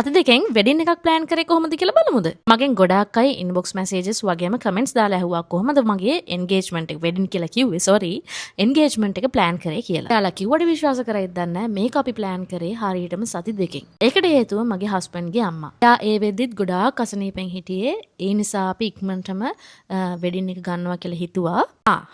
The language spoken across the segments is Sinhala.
අද දෙකෙන් වෙඩින් එකක් ප්ලෑන් කරේ කොහොමද කියලා බලමුද? මගෙන් ගොඩාක් අය ඉන්බොක්ස් මැසේජස් වගේම කමෙන්ට්ස් දාලා ඇහුවා කොහොමද මගේ එන්ගේජ්මන්ට් එක වෙඩින් කියලා කිව්වේ සෝරි එන්ගේජ්මන්ට් එක ප්ලෑන් කරේ කියලා. එයාලා කිව්වට විශ්වාස කරයිද දන්නේ නැහැ මේක අපි ප්ලෑන් කරේ හරියටම සති දෙකකින්. ඒකට හේතුව මගේ හස්බන්ඩ්ගේ අම්මා. එයා ඒ වෙද්දිත් ගොඩාක් අසනීපෙන් හිටියේ. ඒ නිසා අපි ඉක්මනටම වෙඩින් එක ගන්නවා කියලා හිතුවා.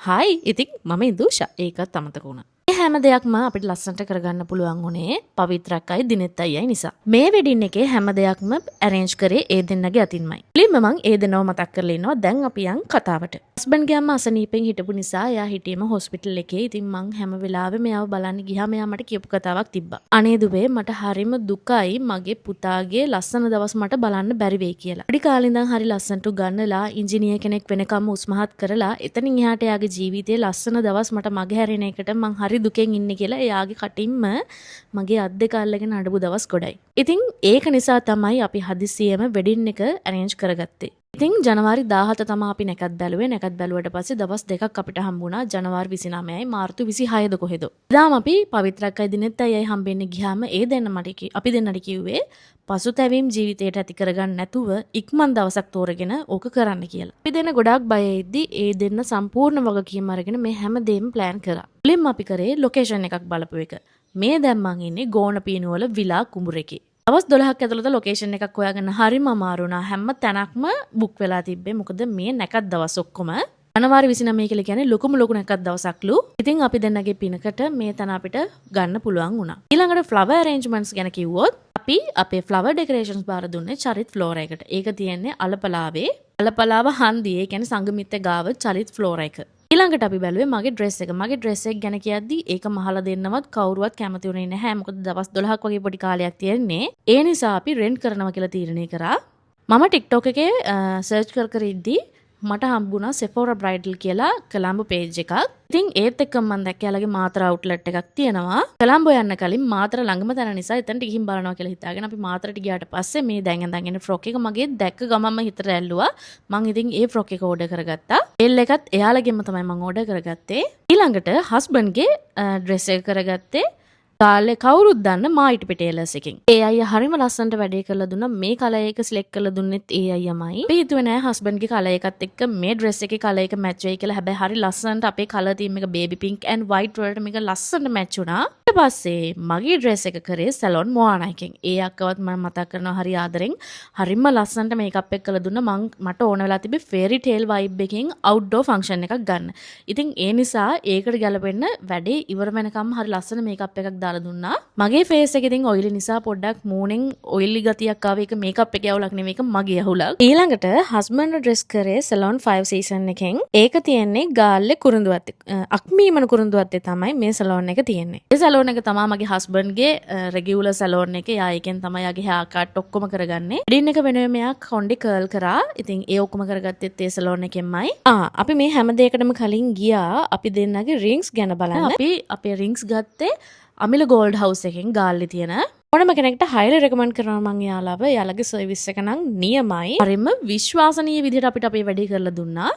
හයි ඉතින් මම ඉදුෂා. ඒකත් අමතක වුණා. හැම දෙයක්ම අපිට ලස්සනට කරගන්න පුළුවන් උනේ පවිත්‍රාක්කයි දිනෙත් අයියයි නිසා. මේ වෙඩින් එකේ හැම දෙයක්ම arrange කරේ ඒ දෙන්නගේ අතින්මයි. ඉතින් මම ඒ දෙන්නව මතක් කරලා ඉන්නවා. දැන් අපි යන් කතාවට. හස්බන්ඩ්ගේ අම්මා අසනීපෙන් හිටපු නිසා එයා හිටියේම හොස්පිටල් එකේ. ඉතින් මං හැම වෙලාවෙම එයාව බලන්න ගියාම එයා මට කියපු කතාවක් තිබ්බා. අනේ දුවේ මට හරිම දුකයි මගේ පුතාගේ ලස්සන දවස් මට බලන්න බැරි වෙයි කියලා. පොඩි කාලේ ඉඳන් හරි ලස්සනට ගන්නලා ඉංජිනේර කෙනෙක් වෙනකම් උස්මහත් කරලා එතනින් එහාට එයාගේ ජීවිතේ ලස්සන දවස් මට මගේ හැරෙන එකට මං හරි දුකෙන් ඉන්නේ කියලා එයාගේ කටින්ම මගේ අත් දෙක අල්ලගෙන අඬපු දවස් ගොඩයි. ඉතින් ඒක නිසා තමයි අපි හදිසියෙම වෙඩින් එක arrange කරගත්තේ. ඉතින් ජනවාරි 17 තමයි අපි නැකත් බැලුවේ. නැකත් බැලුවට පස්සේ දවස් දෙකක් අපිට හම්බුණා. ජනවාරි 29යි මාර්තු 26ද කොහෙද. ඉදාම අපි පවිත්‍රාක්කයි දිනෙත් අයයි හම්බෙන්න ගියාම ඒ දෙන්න අපි දෙන්නට කිව්වේ පසුතැවීම් ජීවිතයට ඇති කරගන්න නැතුව ඉක්මන් දවසක් තෝරගෙන ඕක කරන්න කියලා. අපි දෙන්න ගොඩාක් බය වෙද්දි ඒ දෙන්න සම්පූර්ණ වගකීම අරගෙන මේ හැමදේම ප්ලෑන් කරා. මුලින්ම අපි කරේ ලොකේෂන් එකක් බලපු එක. මේ දැන් මං ඉන්නේ ගෝණපීනුවල විලා කුඹුරේකේ. දවස් 12ක් ඇතුළත ලොකේෂන් එකක් හොයාගන්න හරිම අමාරු වුණා. හැම තැනක්ම බුක් වෙලා තිබ්බේ. මොකද මේ නැකත් දවස් ඔක්කොම ජනවාරි 29 කියලා කියන්නේ ලොකුම ලොකු නැකත් දවසක්ලු. ඉතින් අපි දෙන්නගේ පිනකට මේ තැන අපිට ගන්න පුළුවන් වුණා. ඊළඟට ෆ්ලවර් අරේන්ජ්මන්ට්ස් ගැන කිව්වොත් අපි අපේ ෆ්ලවර් ඩෙකරේෂන්ස් බාර දුන්නේ චරිත් ෆ්ලෝරා එකට. ඒක තියෙන්නේ අලපලාවේ. අලපලාව හන්දියේ. ඒ කියන්නේ සංගමිත්ත ගාව චරිත් ෆ්ලෝරා එක. ඊළඟට අපි බැලුවේ මගේ ඩ්‍රෙස් එක. මගේ ඩ්‍රෙස් එක ගැන කියද්දි ඒක මහලා දෙන්නවත් කවුරුවත් කැමති වුණේ නැහැ. මොකද දවස් 12ක් වගේ පොඩි කාලයක් තියෙන්නේ. ඒ නිසා අපි රෙන්ට් කරනවා කියලා තීරණය කරා. මම TikTok එකේ සර්ච් කර ඉද්දි මට හම්බුණා Sephora Bridal කියලා කොළඹ page එකක්. ඉතින් ඒත් එක්කම මම දැක්ක යාළගේ මාතර outlet එකක් තියෙනවා. කොළඹ යන්න කලින් මාතර ළඟම තැන නිසා එතනට ගිහින් බලනවා කියලා හිතාගෙන අපි මාතරට ගියාට පස්සේ මේ දැන් ඇඳන් ඉන්න ෆ්‍රොක් එක මගේ දැක්ක ගමන්ම හිතට ඇල්ලුවා. මම ඉතින් ඒ ෆ්‍රොක් එක ඕඩර් කරගත්තා. බෙල් එකත් එයාලගෙම තමයි මම ඕඩර් කරගත්තේ. ඊළඟට හස්බන්ඩ්ගේ ඩ්‍රෙස් එක කරගත්තේ කාලේ කවුරුත් දන්න මායිටි ටේලර්ස් එකෙන්. ඒ අයියා හරිම ලස්සනට වැඩේ කරලා දුන්නා. මේ කලර් එක සිලෙක්ට් කරලා දුන්නෙත් ඒ අයියාමයි. අපි හිතුවේ නෑ හස්බන්ඩ්ගේ කලර් එකත් එක්ක මේ ඩ්‍රෙස් එකේ කලර් එක මැච් වෙයි කියලා. හැබැයි හරි ලස්සනට අපේ කලර් තීම් එක බේබි පින්ක් and white වලට මේක ලස්සනට මැච් වුණා. ඊට පස්සේ මගේ ඩ්‍රෙස් එක කරේ සැලොන් මොආනා එකෙන්. ඒ අක්කවත් මම මතක් කරනවා හරි ආදරෙන්. හරිම ලස්සනට මේකප් එක කරලා දුන්නා. මට ඕන වෙලා තිබ්බේ ෆේරි ටේල් වයිබ් එකෙන් අවුට්ඩෝර් ෆන්ක්ෂන් එකක් ගන්න. ඉතින් ඒ නිසා ඒකට ගැලපෙන්න වැඩේ ඉවර වෙනකම් හරි ලස්සන මේකප් එකක් දාලා දුන්නා. මගේ ෆේස් එක ඉතින් ඔයිලි නිසා පොඩ්ඩක් මූණෙන් ඔයිලි ගතියක් ආවේ. ඒක මේකප් එකේ අවුලක් නෙමෙයි. ඒක මගේ අවුලක්. ඊළඟට හස්බන්ඩ් ඩ්‍රෙස් කරේ සැලොන් 5 සීසන් එකෙන්. ඒක තියෙන්නේ ගාල්ලේ කුරුඳුවත්තේ. අක්මීමන කුරුඳුවත්තේ තමයි මේ සැලොන් එක තියෙන්නේ. ඒ සැලොන් එක තමයි මගේ හස්බන්ඩ්ගේ රෙගියුලර් සැලොන් එක. යා එකෙන් තමයි යාගේ හෙයා කට් ඔක්කොම කරගන්නේ. වෙඩින් එක වෙනුවෙන් මෙයා කොණ්ඩේ කර්ල් කරා. ඉතින් ඒ ඔක්කොම කරගත්තෙත් ඒ සැලොන් එකෙන්මයි. අපි මේ හැම දෙයකටම කලින් ගියා අපි දෙන්නගේ රින්ග්ස් ගැන බලන්න. අපි අපේ රින්ග්ස් ගත්තේ අමිල ගෝල්ඩ් හවුස් එකෙන් ගාල්ලේ තියෙන. ඕනම කෙනෙක්ට highly recommend කරනවා මං යාළුව. යාළගේ සර්විස් එක නම් නියමයි. හරිම විශ්වාසනීය විදිහට අපිට අපේ වැඩේ කරලා දුන්නා.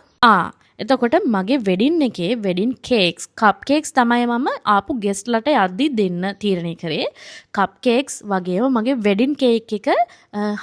එතකොට මගේ වෙඩින් එකේ වෙඩින් කේක්ස් කප් කේක්ස් තමයි මම ආපු ගෙස්ට්ලට යද්දි දෙන්න තීරණය කරේ. කප් කේක්ස් වගේම මගේ වෙඩින් කේක් එක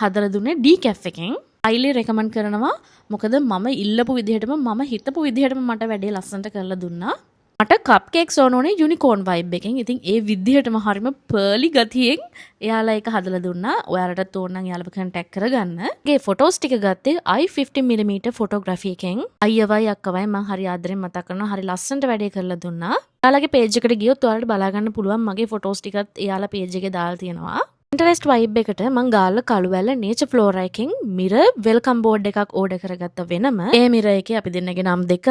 හදලා දුන්නේ ඩීකැෆ් එකෙන්. highly recommend කරනවා. මොකද මම ඉල්ලපු විදිහටම මම හිතපු විදිහටම මට වැඩේ ලස්සනට කරලා දුන්නා. මට කප් කේක්ස් ඕනේ යුනිකෝර්න් වයිබ් එකෙන්. ඉතින් ඒ විදිහටම හරිම පර්ලි ගතියෙන් එයාලා ඒක හදලා දුන්නා. ඔයාලටත් ඕන නම් යාළුව කන්ටැක්ට් කරගන්න. ගේ ෆොටෝස් ටික ගත්තේ i50mm ෆොටෝග්‍රැෆි එකෙන්. අයියවයි අක්කවයි මම හරි ආදරෙන් මතක් කරනවා. හරි ලස්සනට වැඩේ කරලා දුන්නා. එයාලගේ පේජ් එකට ගියොත් ඔයාලට බලා ගන්න පුළුවන් මගේ ෆොටෝස් ටිකත් එයාලා පේජ් එකේ දාලා තියෙනවා. Pinterest vibe එකට මං ගාල්ල කළුවැල්ල nature flora එකෙන් mirror welcome board එකක් ඕඩර් කරගත්ත වෙනම ඒ mirror එකේ අපි දෙන්නගේ නම් දෙක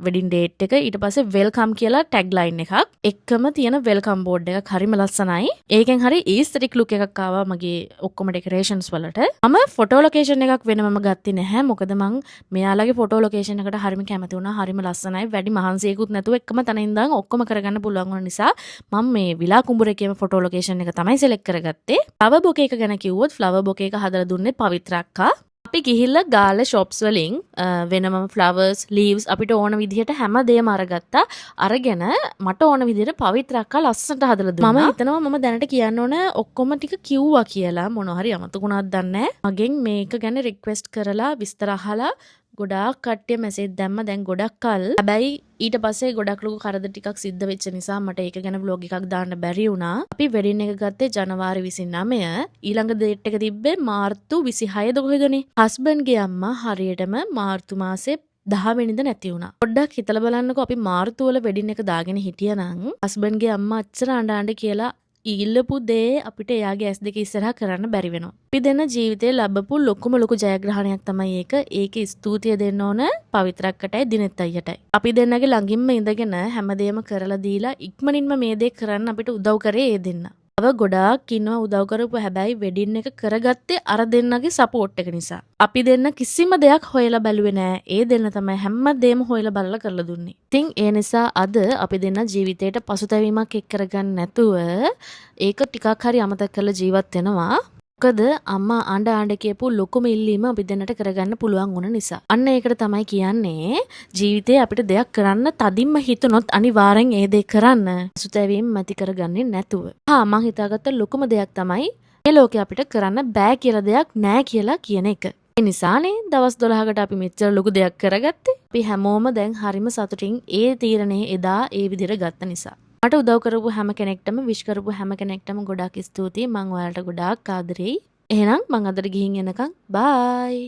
wedding date එක ඊට පස්සේ welcome කියලා tagline එකක් එක්කම තියෙන welcome board එකක් හරිම ලස්සනයි. ඒකෙන් හරි aesthetic look එකක් ආවා මගේ ඔක්කොම decorations වලට. මම photo location එකක් වෙනමම ගත්තේ නැහැ. මොකද මං මෙයාලගේ photo location එකට හරිම කැමති වුණා. හරිම ලස්සනයි. වැඩි මහන්සියකුත් නැතුව එකම තැන ඉඳන් ඔක්කොම කරගන්න පුළුවන් වුණ නිසා මම මේ විලා කුඹුරේකේම photo location එක තමයි select කරගත්තේ. ෆ්ලවර් බොකේ එක ගැන කිව්වොත් ෆ්ලවර් බොකේ එක හදලා දුන්නේ පවිත්‍ර අක්කා. අපි ගිහිල්ලා ගාලා shops වලින් වෙනම flowers, leaves අපිට ඕන විදිහට හැමදේම අරගත්තා. අරගෙන මට ඕන විදිහට පවිත්‍රාක්කා ලස්සනට හදලා දුන්නා. මම හිතනවා මම දැනට කියන්න ඕන ඔක්කොම ටික කිව්වා කියලා. මොනවා හරි අමතකුණාද දන්නේ නැහැ. මගෙන් මේක ගැන රික්වෙස්ට් කරලා විස්තර අහලා ගොඩාක් කට්ටිය මැසේජ් දැම්ම දැන් ගොඩක් කල්. හැබැයි ඊට පස්සේ ගොඩක් ලොකු කරදර ටිකක් සිද්ධ වෙච්ච නිසා මට ඒක ගැන vlog එකක් දාන්න බැරි වුණා. අපි වෙඩින් එක ගත්තේ ජනවාරි 29. ඊළඟ date එක තිබ්බේ මාර්තු 26 ද කොහෙදනේ. හස්බන්ඩ්ගේ අම්මා හරියටම මාර්තු මාසේ 10 වෙනිදා නැති වුණා. පොඩ්ඩක් හිතලා බලන්නකෝ අපි මාර්තු වල වෙඩින් එක දාගෙන හිටියානම් හස්බන්ඩ්ගේ අම්මා අච්චර අඬ කියලා ඉල්ලපු දේ අපිට එයාගේ ඇස් දෙක ඉස්සරහා කරන්න බැරි වෙනවා. අපි දෙන ජීවිතේ ලැබපු ලොකුම ලොකු ජයග්‍රහණයක් තමයි ඒක. ඒකේ ස්තුතිය දෙන්න ඕන පවිත්‍රාක්කටයි දිනෙත් අයියටයි. අපි දෙන්නගේ ළඟින්ම ඉඳගෙන හැමදේම කරලා දීලා ඉක්මනින්ම මේ දේ කරන්න අපිට උදව් කරේ ඒ දෙන්න. තව ගොඩාක් ඉන්නවා උදව් කරපු හැබැයි වෙඩින් එක කරගත්තේ අර දෙන්නගේ සපෝට් එක නිසා. අපි දෙන්න කිසිම දෙයක් හොයලා බැලුවේ නෑ. ඒ දෙන්න තමයි හැමදේම හොයලා බලලා කරලා දුන්නේ. ඉතින් ඒ නිසා අද අපි දෙන්න ජීවිතේට පසුතැවීමක් එක් කරගන්න නැතුව ඒක ටිකක් හරි අමතක කරලා ජීවත් වෙනවා. මොකද අම්මා අඬ කියපු ලොකුම ඉල්ලීම අපි දෙන්නට කරගන්න පුළුවන් වුණ නිසා. අන්න ඒකට තමයි කියන්නේ ජීවිතේ අපිට දෙයක් කරන්න තදින්ම හිතුනොත් අනිවාර්යෙන් ඒ දේ කරන්න. පසුතැවීම මැති කරගන්නේ නැතුව. මම හිතාගත්ත ලොකුම දෙයක් තමයි මේ ලෝකේ අපිට කරන්න බෑ කියලා දෙයක් නෑ කියලා කියන එක. ඒ නිසානේ දවස් 12කට අපි මෙච්චර ලොකු දෙයක් කරගත්තේ. අපි හැමෝම දැන් හරිම සතුටින් ඒ තීරණේ එදා ඒ විදිහට ගත්ත නිසා. මට උදව් කරපු හැම කෙනෙක්ටම විශ් කරපු හැම කෙනෙක්ටම ගොඩාක් ස්තුතියි. මං ඔයාලට ගොඩාක් ආදරෙයි. එහෙනම් මං අදට ගිහින් එනකන් බයි.